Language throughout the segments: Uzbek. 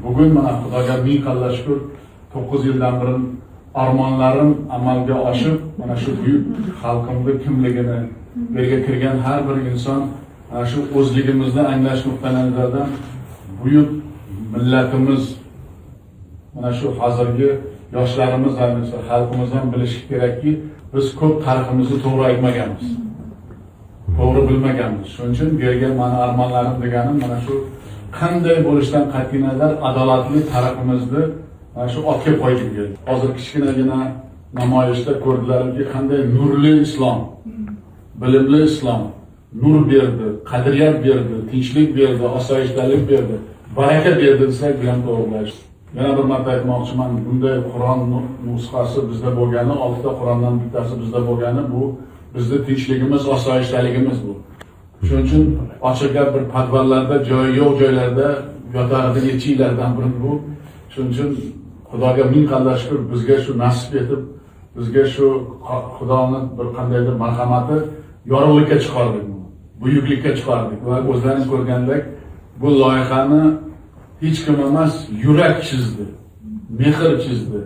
Bugun mana Xudoga ming qalla shukr 9 yildan beri armonlarim amalga oshib, mana shu buyuk xalqimning kimligini yerga kirgan har bir inson mana shu o'zligimizni anglash nuqtai nazaridan buyuk millatimiz mana shu hozirgi yoshlarimiz ayniqsa xalqimiz ham bilishi kerakki, biz ko'p tariximizni to'g'ri aytmaganmiz. To'g'ri bilmaganmiz. Shuning uchun bu yerga mana armonlarim deganim mana shu qanday bo'lishdan qat'iy nazar adolatli tariximizni mana shu otga qo'yib keldi. Hozir kichkinagina namoyishda ko'rdilarki, qanday nurli islom, bilimli islom nur berdi, qadriyat berdi, tinchlik berdi, osoyishtalik berdi, baraka berdi desak, bu ham to'g'rilash. Yana bir marta aytmoqchiman, bunday Qur'on nusxasi bizda bo'lgani, 6 ta Qur'ondan bittasi bizda bo'lgani, bu bizning tinchligimiz, osoyishtaligimiz bu. Shuning uchun ochiq gap bir podvallarda, joyi yo'q joylarda yotardi yechiklardan biri bu. Shuning uchun Xudoga ming qalla shukr, bizga shu nasib etib, bizga shu Xudoning bir qandaydir marhamati yorug'likka chiqardik, buyuklikka chiqardik va o'zlaring ko'rgandek bu loyihani hech kim emas, yurak chizdi, mehr chizdi,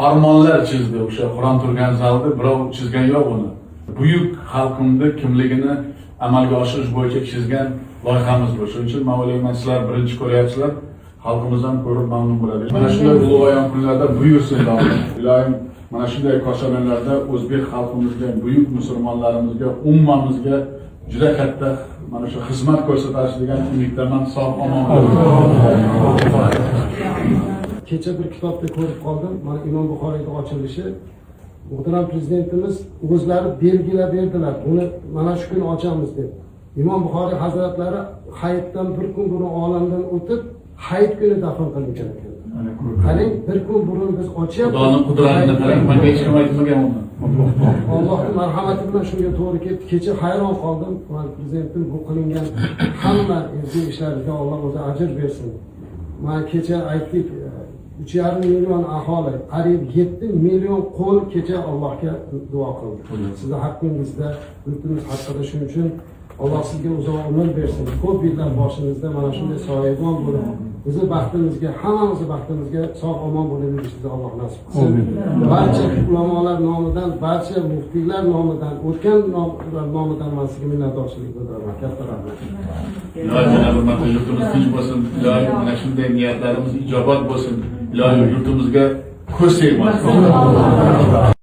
armonlar chizdi. O'sha Qur'on turgan zalda birov chizgan yo'q uni. Buyuk xalqimning kimligini amalga oshirish bo'yicha chizgan loyihamiz bu. Shuning uchun men o'ylayman, sizlar birinchi ko'ryapsizlar, xalqimiz ham ko'rib mamnun bo'ladi. Mana shunday ulug'ayam kunlarda buyursin ilohim. Mana shunday koshalanlarda o'zbek xalqimizga, buyuk musulmonlarimizga, ummamizga juda katta mana shu xizmat ko'rsatish degan umiddaman. Sog' omon bo'ling. Kecha bir kitobda ko'rib qoldim. Mana Imom Buxoriyning ochilishi muhtaram prezidentimiz o'zlari belgilab berdilar. Buni mana shu kuni ochamiz deb. Imom Buxoriy hazratlari hayitdan bir kun burun olamdan o'tib, hayit kuni dafn qilingan ekan. Qarang, bir kun burun biz ochyapmiz. Xudoning qudratini qarang, menga hech kim aytmagan uni. Allohning marhamati bilan shunga to'g'ri keldi. Kecha hayron qoldim. Prezidentim bu qilingan hamma ezgu ishlariga Alloh o'zi ajr bersin. Men kecha aytdik, 3,5 million aholi, qariyb 7 million qo'l kecha Allohga duo qildi. Sizni haqqingizda, yurtimiz haqqida shuning uchun Alloh sizga uzoq umr bersin. Ko'p yillar boshingizda mana shunday soyabon bo'lib, bizni baxtimizga, hammamizni baxtimizga sog' omon bo'lib yurishni Alloh nasib qilsin. Barcha ulamolar nomidan, barcha muftiylar nomidan, o'tgan nomidan men sizga minnatdorchilik bildiraman. Katta rahmat. Ilohim marta yurtimiz tinch bo'lsin. Ilohim mana shunday niyatlarimiz ijobat bo'lsin. Ilohim yurtimizga ko'z tegmasin.